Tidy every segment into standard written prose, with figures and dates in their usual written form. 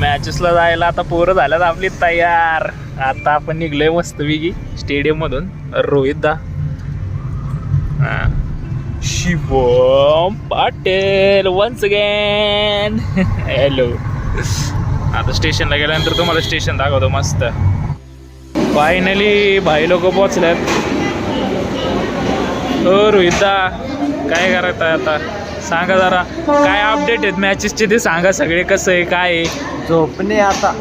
मॅचेसला जायला आता पोरं झाल्यात आपली तयार. आता आपण निघलोय मस्तपैकी स्टेडियम मधून. रोहित दा, Shivam Patil once again. Hello. आता स्टेशनला गेल्यानंतर तुम्हाला स्टेशन दाखवतो मस्त. फायनली भाई लोक पोहोचल्यात. हो रोहित दा, काय करत आहे आता? सांगा जरा काय अपडेट आहेत मॅचेसचे ते सांगा सगळे. कसं आहे काय आहे? झोपणे आता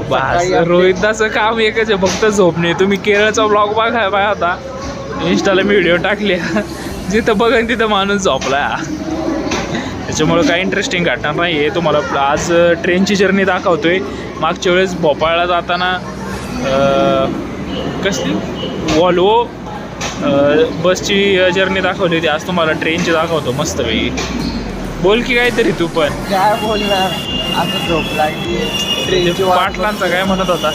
बस रोहितदाचं काम एकच आहे, फक्त झोपणे. तुम्ही केरळचा ब्लॉग बघा आता, इंस्टाला मी व्हिडिओ टाकले. जिथं बघन तिथं माणूस झोपला. त्याच्यामुळं काही इंटरेस्टिंग घटना नाही आहे. तुम्हाला आज ट्रेनची जर्नी दाखवतोय. मागच्या वेळेस भोपाळला जाताना कसली वॉल्वो बसची जर्नी दाखवली होती. आज तुम्हाला ट्रेनची दाखवतो मस्तपैकी. बोल की काहीतरी तू पण. काय बोलणार आता, झोप लागली. ट्रेनची पाटलांचा काय म्हणत होता?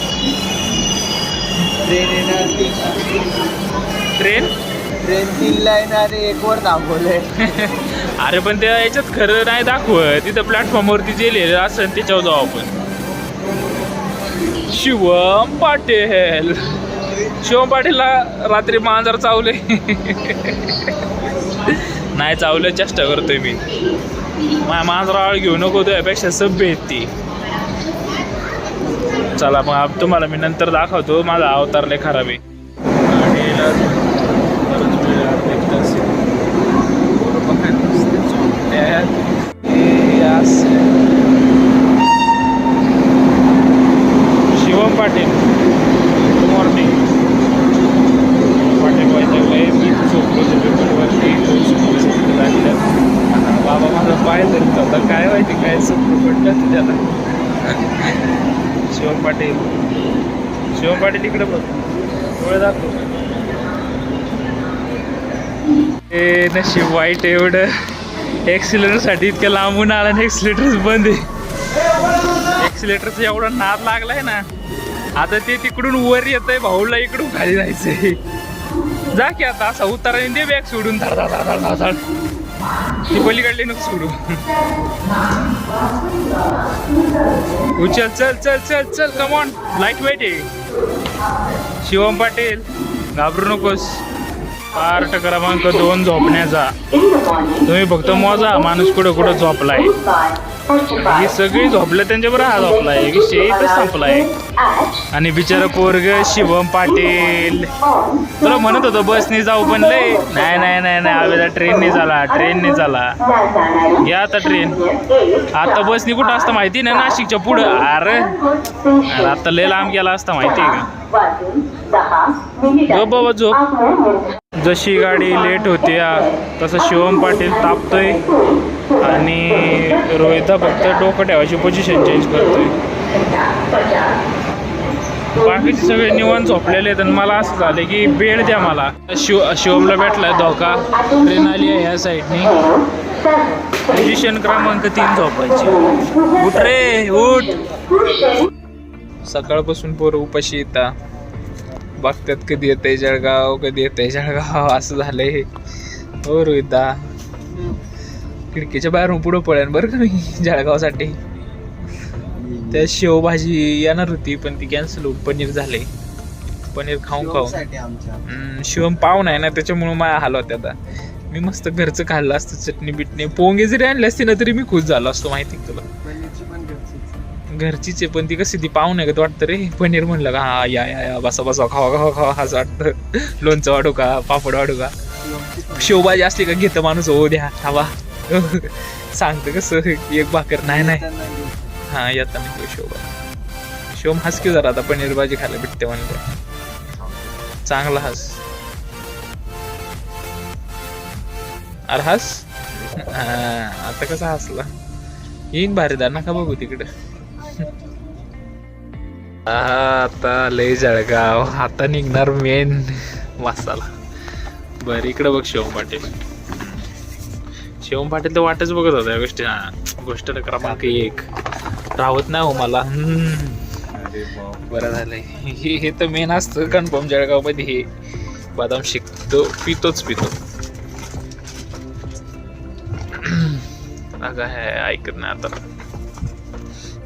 ट्रेन येणार, ट्रेन 3ला येणार, 1 वर दाखवलंय. अरे पण त्या याच्यात खरं नाही दाखवत. तिथं प्लॅटफॉर्मवरती जे लिहिलेलं असेल त्याच्यावर जाऊ आपण. शिवम पाटील, शिवम पाटीलला रात्री मांजर चावले. नाही चावलं, चेष्टा करतोय मी. माझ्या मांजरावर घेऊ नको, त्यापेक्षा सभ्य आहेत ती. चला मग तुम्हाला मी नंतर दाखवतो. माझा अवतार लय खराब आहे. Shivam Patil, good morning. पाटील वाईटलंय मी झोपलो पेपरवरती. बाबा माझा पाय धरत होता, काय माहिती काय स्वप्न पडलं तुझ्याला. शिवम पाटील, शिवम पाटील इकडे बघ, डोळे दाखव. हे नशीब वाईट एवढं एक्सिलेटरसाठी इतक्या लांबून आला आणि एक्सिलेटरच बंद आहे. एक्सिलेटरचा एवढा नाद लागलाय ना. आता ते तिकडून वर येत आहे, भाऊला इकडून खाली जायचंय. जा की आता असा उताराने दे बॅग सोडून. धड ती पलीकडली नको सोडू. उचल, चल चल चल चल, कमॉन. लाईट वेट आहे. शिवम पाटील घाबरू नकोस. पार्ट क्रमांक 2 झोपण्याचा. तुम्ही फक्त मोजा माणूस कुठं कुठं झोपलाय. ही सगळी झोपलं त्यांच्याबरोबर हा झोपलाय. विषय इथंच संपलाय. आणि बिचारा पोरग शिवम पाटील तुला म्हणत होतं बसने जाऊ, पण लय नाही नाही नाही नाही आवेदा ट्रेनने झाला, ट्रेनने झाला. या आता ट्रेन. आता बसने कुठं असतं माहिती ना, नाशिकच्या पुढं. अरे आता लय लांब गेला असता माहिती आहे का. झोप बाबा झोप. जशी गाडी लेट होते तसं शिवम पाटील तापतोय आणि रोहिता फक्त डोकं ठेवायची पोझिशन चेंज करतोय. बाकीचे सगळे निवांत झोपलेले आहेत आणि मला असं झालं की बेड द्या मला. शिवमला भेटलाय धोका. ट्रेन आली आहे ह्या साईडनी. पोझिशन क्रमांक 3 झोपायची. उठ रे उठ. सकाळपासून पोरं उपाशी येतात. बघतात कधी येतंय जळगाव, कधी येतंय जळगाव, असं झालंय. हो रोहिता, खिडकीच्या बाहेरून पुढं पळेन बरं का मी जळगावसाठी. त्या शेवभाजी येणार होती पण ती कॅन्सल होऊन पनीर झाले. पनीर खाऊन शिवम पाहुणा आहे ना, त्याच्यामुळे माझ्या हाल होते. आता मी मस्त घरचं खाल्लं असतं, चटणी बिटणी पोंगे जरी आणले असते ना तरी मी खुश झालो असतो. माहिती तुला घरचीच आहे, पण ती कशी ती पाहुणे का वाटतं रे. पनीर म्हणलं का हा या या या बसा बसा खावा खावा खावा असं वाटतं. लोणचं वाढू का, पापड वाढू का. शेवभाजी असली का घेतं माणूस. हो द्या हवा सांगतं कसं एक भाकर. नाही नाही हा येता नाही शेवभाजी. शिवम हस की जरा आता पनीर भाजी खायला भेटते म्हणलं. चांगला हस. अरे हस. आता कसा हसला. येईन भारीदार नका बघू तिकडं. आता लय जळगाव. आता निघणार मेन मसाला. बर इकडं बघ शिवम पाटील. शिवम पाटील तर वाटच बघत होता या गोष्टी. गोष्ट क्रमांक 1 राहत नाही हो मला. बरं झालंय. हे तर मेन असतं कन्फर्म जळगाव मध्ये. हे बदाम शिकतो पितोच पितो. अगं हे ऐकत नाही आता.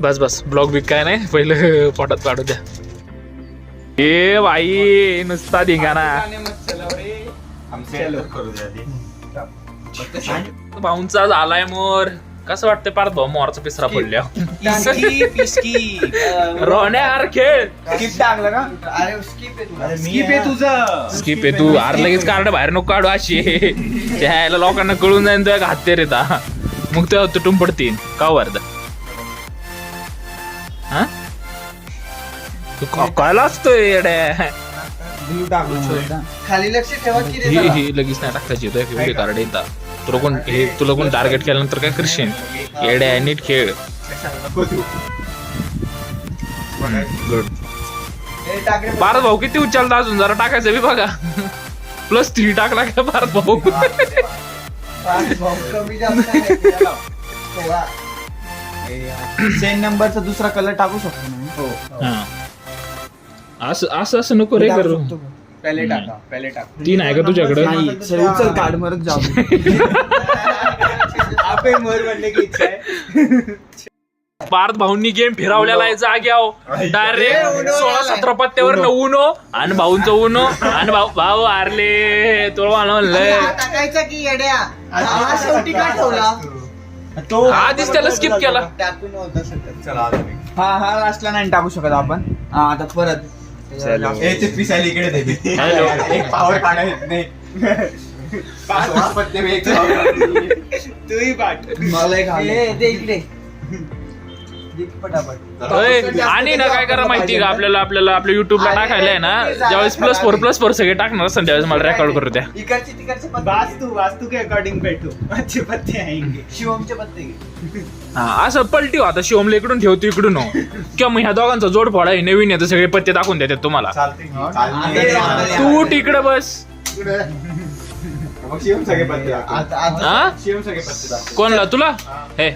बस बस ब्लॉग बिग काय नाही पहिलं पोटात काढू द्या. ए बाई नुसता धिंगाणा. भाऊंचा झालाय मोर. कसं वाटतंय पार्थ भाऊ मोरचा पिसरा पडल्या. रोण्यार खेळ स्किप टाकलं का? अरे स्किप आहे तुझं. स्किप आहे तू. आर लगेच कार्ड बाहेर नको काढू अशी. त्याला लोकांना कळून जाईन तुझ्या हाते रेता मग ते तुटून पडतील का वर्ध. हा तू कळला असतोय येड्या. खाली लक्ष ठेवा की रे ही जरा. ही लगेच नाही टाकायची एवढे कार्ड येतात. तुला कोण टार्गेट केल्यानंतर काय करशील. येड्या नीट खेळ. गुड. हे टाक रे. पार्थ भाऊ किती उचलता अजून जरा टाकायचं बी बघा. +3 टाकला का पार्थ भाऊ. पाच भाऊ कमी जास्त नाही केला. थोडा. सेन नंबरचा दुसरा कलर टाकू शकतो ना. हो. हा. असं नको रे करू. पहिले टाका पहिले टाका. 3 आहे का तुझ्याकडे. नाही सर उचल कार्ड मरत जाऊ. आपे मोर बनने की इच्छा है. पार्थ भाऊंनी गेम फिरवलेला आहे जाग्यावर डायरेक्ट 16-17 पत्त्यावर उनो आणि भाऊंचं उनो आणि भाऊ हारले. तो म्हणलंय हा टाकायचा की येड्या. हा शेवटी का ठेवला? तो आधीच त्याला स्किप केला. टाकून होता सतत. हा लास्टला नाही टाकू शकत आपण. हा आता परत ते पिसायला इकडे दे. हॅलो. एक पावर काढा येत नाही. 5 पत्ते में एक तूही पाठ. मला एक ए, दे इकडे. दे पटापट. अय, आणि ना काय करा माहिती का आपल्याला आपल्या युट्यूबला टाकायला आहे ना ज्यावेळेस +4 सगळे टाकणार असं त्यावेळेस मला रेकॉर्ड करू द्या. इकडचे तिकडचे पत्ते. वास्तु के अकॉर्डिंग बैठो. अच्छे पत्ते आएंगे. शिवमचे पत्ते घे. हा असं पलटी आता शिवमला इकडून ठेवतो इकडून हो. किंवा मग ह्या दोघांचा जोड फोडा नवीन येतं सगळे पत्ते दाखवून देतात तुम्हाला. चालते. तू तिकडे बस. मग शिवम सगळे पत्ते दाखव. हा शिवम सगळे पत्ते दाखव. कोणला तुला हे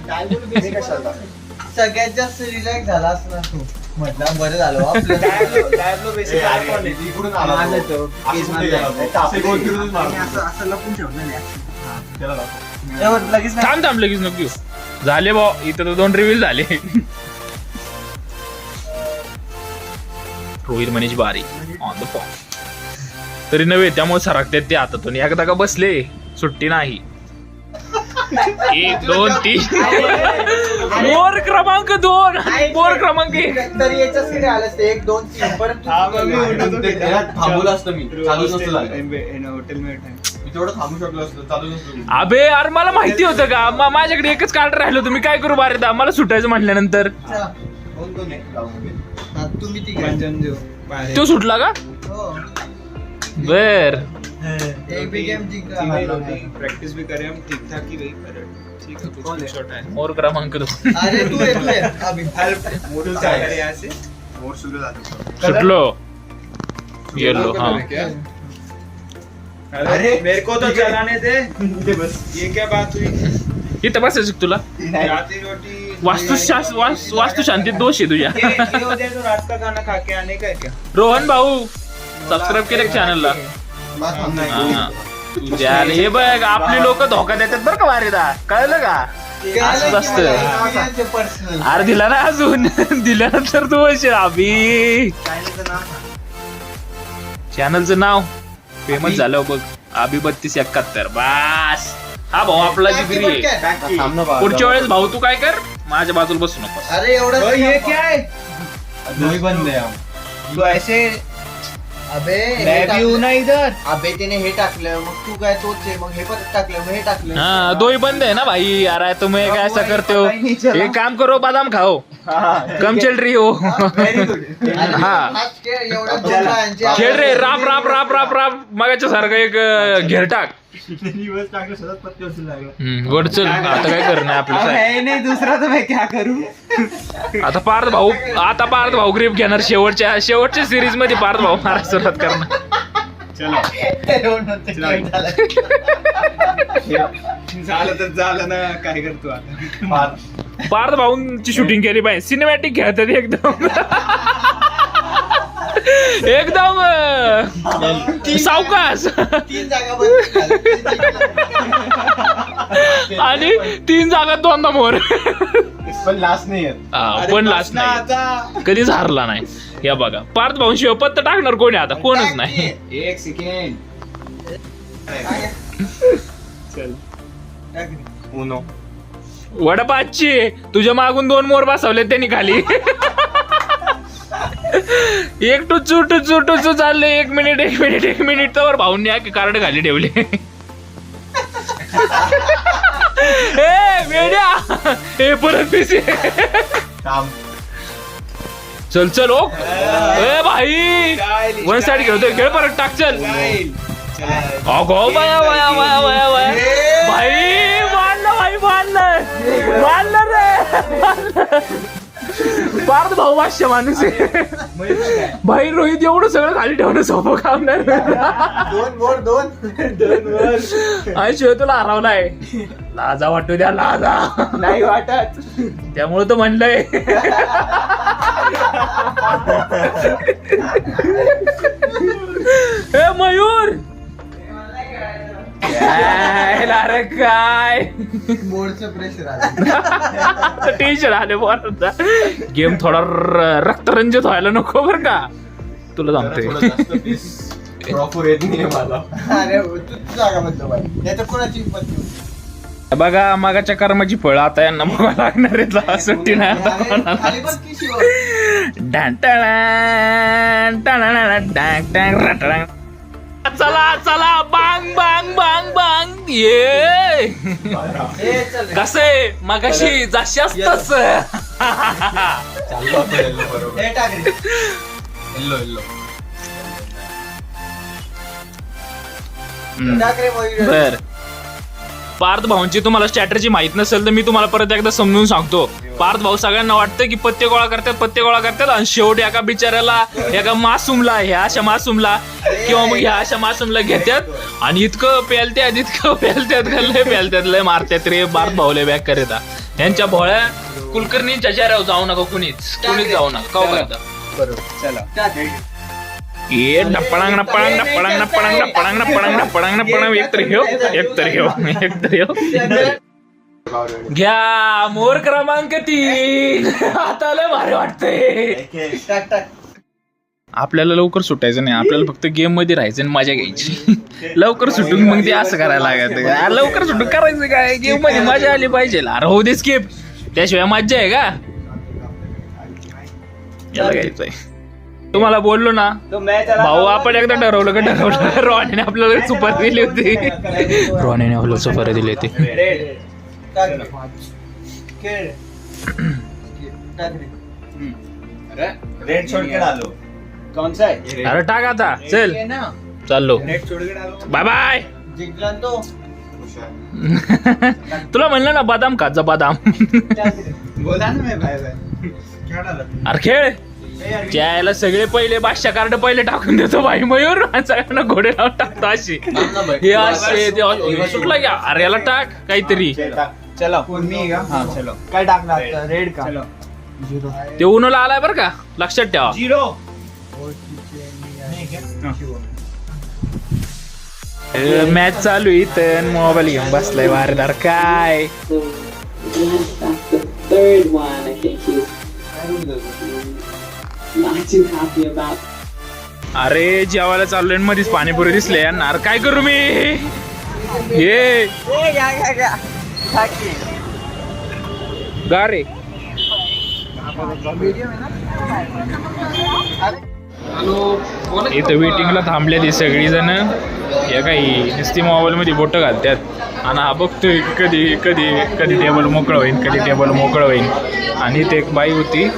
सगळ्यात जास्त रिलॅक्स झाला असला तू. म्हटलं बरं झालं आपलं. इकडून आला माझा तो. तो असं केस कुठे गेला तो? असे गोल फिरूनच मारतो. असं लपून ठेवलं नाही. त्याला दाखव. एवढं लगेच नाही. थांब लगेच नको घेऊ. झाले भाऊ इथं तर 2 रिव्हील झाले. रोहित मनीष बारी ऑन द फॉर्म. तरी नव्हे त्यामुळे सरकतात ते हातातून. एकदा का बसले सुट्टी नाही. 1 2 3 बोर क्रमांक 2 बोर क्रमांक 1. तरी याच्याच कडे आलं असते 1 2 3 परंतु त्याला थांबवलं असतं मी. चालू नसतं झालं. हॉटेल में मी तेवढं थांबू शकलो असतो. चालू नसतो. अबे यार मला माहिती होतं का माझ्याकडे एकच कार्ड राहिलं होतं. मी काय करू बारे मला सुटायचं म्हटल्यानंतर. चला. कोण आहे गावामध्ये? हा, तुम्ही तिघे. तो सुटला का हो. बर. एक भी गेम जिंकला. प्रैक्टिस भी करें हम ठीक ठाक ही वही करें. ठीक है कुछ भी शॉट है. बोर क्रमांक 2 अरे तू येतोय अभी. मोटू चालेल यहाँ से. मोर सुरू झालं. सुटलो. येलो हा. अरे मेरे को तो चलाने दे. ये क्या बात हुई. इथं बसायचं तुला. राती रोटी वास्तु शांतीत दोष आहे तुझ्या. ये हो जाए तो रात का खाना खा के आने का है क्या. रोहन भाऊ सबस्क्राईब केलं चॅनलला. तुझ्या हे बघ आपली लोक धोका देतात बरं का वारेदा. कळलं का. असंच असतं. पर्सनल. अरे दिला ना अजून. दिल्यानंतर तू अशी अभि चॅनलचं नाव फेमस झालं बघ. अभि 3271 बस. हा भाऊ आपला डिग्री आहे. थांब ना बाबा. पुढच्या वेळेस भाऊ तू काय कर माझ्या बाजूला बसू नको. अरे एवढं ये क्या है. दोन्ही बंद आहे हम. तो ऐसे अबे हे मैं भी हूं टाकलं. ना इधर. अबे त्याने हे टाकलं मग तू काय तोच आहे मग हे परत टाकलं मग हे टाकलं. हाँ दोही बंद है ना भाई. अरे तुम्हें क्या ऐसा करते हो. एक काम करो बादाम खाओ. कम चल रही हो. हाँ हाच खेळ एवढा जोडला यांच्या. खेळ रे. राप राप राप राप राप मगाच्या सारखं एक घेर टाक. दिवस टाकलं सतत पत्ते उचलू लागला. गोड चल आता काय करणं अब आपलं. है नहीं दूसरा तो मैं क्या करूं. आता पार्थ भाऊ ग्रीप घेणार. शेवटच्या सिरीज मध्ये पार्थ भाऊ मारा सुरुवात करणार. झालं तर झालं ना काय करतो आता. पार्थ भाऊंची शूटिंग केली पाहिजे. सिनेमॅटिक खेळतात एकदम. एकदम सावकाश. 3 जागा बंद. आणि 3 जागात 2दा मोर. पण लास्ट नाही येत. पण लास्ट नाही, कधीच हारला नाही. या बघा पार्थ भाऊंशिवाय पत्ता टाकणार कोणी आता, कोणच नाही. एक सेकंड. उनो. वडापाची तुझ्या मागून 2 मोर बसवले त्यांनी खाली. एक टुचू टुचू टुचू चालले. 1 मिनिट तर भाऊंनी कार्ड खाली ठेवले. ए वेड्या, ए परत पिसे. थांब. चल ओ. ए भाई 1 साइड खेळतोय, खेळ परत टाक. चल अगो बाया बाया बाया बाया बाया. भाई मानलं रे. पार्थ भाऊ वाश्य माणूस आहे. भाई रोहित एवढं सगळं खाली ठेवणं सोपं काम नाही. 2 मोर. आणि शिवाय तुला हरवलाय. लाजा वाटू द्या, लाजा नाही वाटत. त्यामुळे तर म्हणलंय. हे मयूर अरे काय मोरचं प्रेशर आलं. टेन्शन आले बोलता. गेम थोडा रक्तरंजित व्हायला नको बर का, तुला सांगतोय. प्रॉपर येत नाही मला. अरे तू जागा म्हणतो बाई, नाही तर कोणाची हिंमत नाही. बघा मागाच्या कर्माची फळ आता यांना बघा लागणार आहेत. सुट्टी नाही आता कोणाला. खाली पण की शिव. चला बांग बांग बांग बांग. ये कसे मगाशी जशी असतस. चाललो आता येल्लो बरोबर. हे टाक रे. येल्लो. टाक रे मयूर. बर पार्थ भाऊंची तुम्हाला स्ट्रॅटेजी माहित नसेल तर मी तुम्हाला परत एकदा समजून सांगतो. पार्थ भाऊ सगळ्यांना वाटतं की पत्ते गोळा करतात आणि शेवटी एका बिचाऱ्याला, एका मासूमला, ह्या अशा मासूमला किंवा मग ह्या अशा मासूमला घेतात आणि इतकं पेलत्यात लय मारतात रे. पार्थ भाऊले बॅक करता. यांच्या भोळ्या कुलकर्णींच्या चेहऱ्यावर जाऊ नका कुणीच जाऊ नका. का करता बरोबर. चला टाक. ये डपळांग एक तर घेऊ. घ्या मोर क्रमांक 3. आता लय भारी वाटतंय. टाक. आपल्याला लवकर सुटायचं नाही, आपल्याला फक्त गेम मध्ये राहायचं आणि मजा घ्यायची. लवकर सुटून मग ते असं करायला लागत. लवकर सुटून करायचं काय, गेम मध्ये मजा आली पाहिजे. अरे हो दे स्किप, त्याशिवाय मजा आहे का. याला घ्यायचंय. तुम्हाला बोललो ना भाऊ, आपण एकदा ठरवलं रॉनीने आपल्याला सुपारी दिली होती. रॉनीने आपल्याला सुपारी दिली होती. टाक रे. खेळ. टाक रे. रेड छोड़ के डालो. कौन सा है? अरे टाक आता. चल ये ना. चाललो, रेड छोड़ के डालो. Bye bye. जिंकला ना तो. तुला म्हणलं ना बदाम खात जा, बदाम. टाक रे. बोला ना मैं भाई. क्या डाला? अरे खेळ. त्याला सगळे पहिले 500 कार्ड पहिले टाकून देतो भाई मयूर. सगळ्यांना घोडे लावून टाकतो अशी. हे असे सुटला घ्या. अरे याला टाक काहीतरी. चलो मी का. हा चलो. काय टाकला आता? रेड का? चलो. ते उन्हाला आलाय बरं का, लक्षात ठेवा. 0. मॅच चालू इथं मोबाईल घेऊन बसलाय वारदार काय. Third one, I think he's not too happy about. अरे जेवायला चाललोय मध्येच पाणीपुरी दिसले यांना. अरे काय करू मी. ये गा रे. इथं वेटिंगला थांबलेली सगळी जण. हे काही नुसती मोबाईल मध्ये बोट घालतात आणि हा बघतोय कधी टेबल मोकळं होईल. आणि ते एक बाई होती,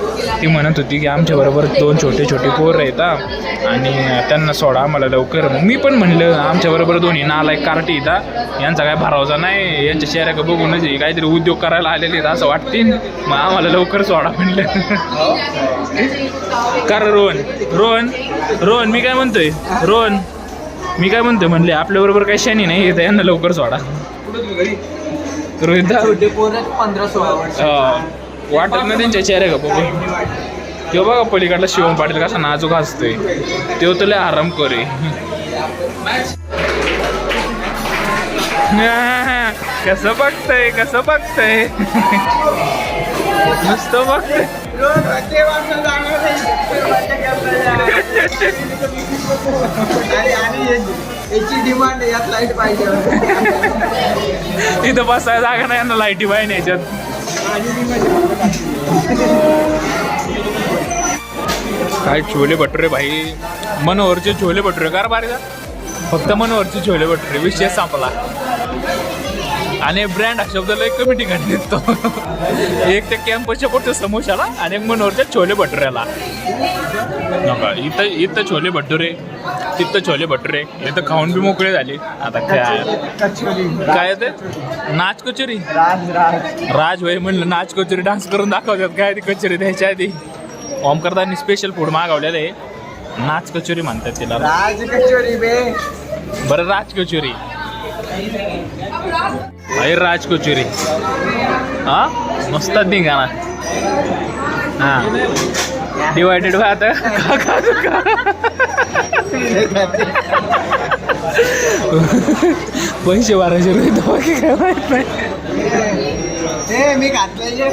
ती म्हणत होती की आमच्याबरोबर 2 छोटे पोर येतात आणि त्यांना सोडा आम्हाला लवकर. मग मी पण म्हणलं आमच्याबरोबर 2 नालायक कार्टी येतात, यांचा काय भरावसा नाही, यांच्या शहराकडे बघूनच काहीतरी उद्योग करायला आलेले आहेत असं वाटतील, मग आम्हाला लवकर सोडा म्हणलं. कारण रोहन मी काय म्हणतोय म्हणले आपल्याबरोबर काही शनी नाही येतं, यांना लवकर सोडा. रोहित छोटे पोरं 15-16 वर्ष. वाटत ना त्यांच्या चेहऱ्या का बघून. तो बघा पलीकडला शिवम पाटील कसा नाजूक हसतोय, तो तुला आराम करे. कसं बघतंय नुसतं बघतंय. आणि याची डिमांड यात लाईट पाहिजे. इथं बसायला जागा नाही ना लाईटी पाहिजे याच्यात. काय छोले भटुरे भाई, मनोहरचे छोले भटुरे का बारे फक्त मनोहरचे छोले भटुरे विषय संपला. आणि ब्रँड हा शब्द लय कमी ठिकाणी दिसतो. एक त्या कॅम्पसच्या पुढच्या समोशाला आणि एक मनोहरच्या छोले भटुऱ्याला. नका इथं छोले भटुरे, तिथं छोले भटुरे. इथं खाऊन बी मोकळे झाले. आता काय ते नाच कचोरी. राज भाई म्हणलं नाच कचोरी डान्स करून दाखवतात काय ती कचोरी द्यायच्या आधी. ओमकारदानी स्पेशल फूड मागवलेलं आहे. नाच कचोरी म्हणतात तिला. राज कचोरी बे. बरं राज कचोरी भाई, राज कचोरी हा मस्त धिंगाणा. हा डिवायडेड व्हा आता. पैसे 1200 रुपये दवा की काय माहित नाही. मी घातलेले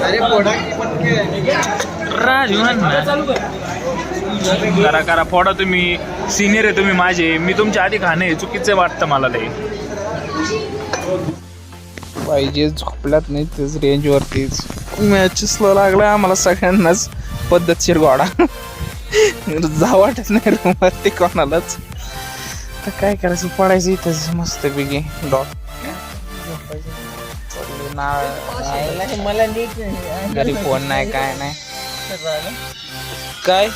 अरे पोडा राज करा फोडा. तुम्ही सिनियर आहे, तुम्ही माझे. मी तुमच्या आधी खाणे चुकीचं वाटतं मला लय. पाहिजे झोपल्यात नाही तेच रेंजवरतीच. मॅचेसला लागला आम्हाला सगळ्यांनाच पद्धतशीर गोडा. जा वाटत नाही रूमवरती कोणालाच. तर काय करायचं, पडायचं इथंच मस्त पैकी डॉट. मला नीट घरी फोन नाही काय नाही काय,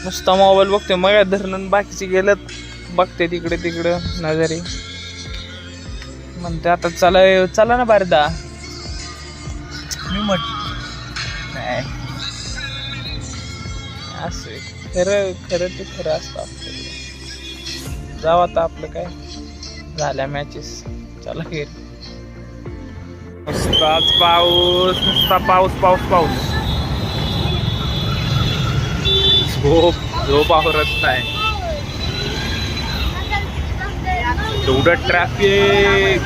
नुसता मोबाईल बघते. मग धरणं बाकीचे गेल्यात बघते तिकडे तिकडं नजरी. म्हणते आता चला ना बारदा. मी नाही असं खरं ते खरं असतं आपलं. जाऊ आता आपलं काय झाल्या मॅचेस. चला खेळ. नुसताच पाऊस, नुसता पाऊस. झोप आवरत नाही. एवढं ट्रॅफिक.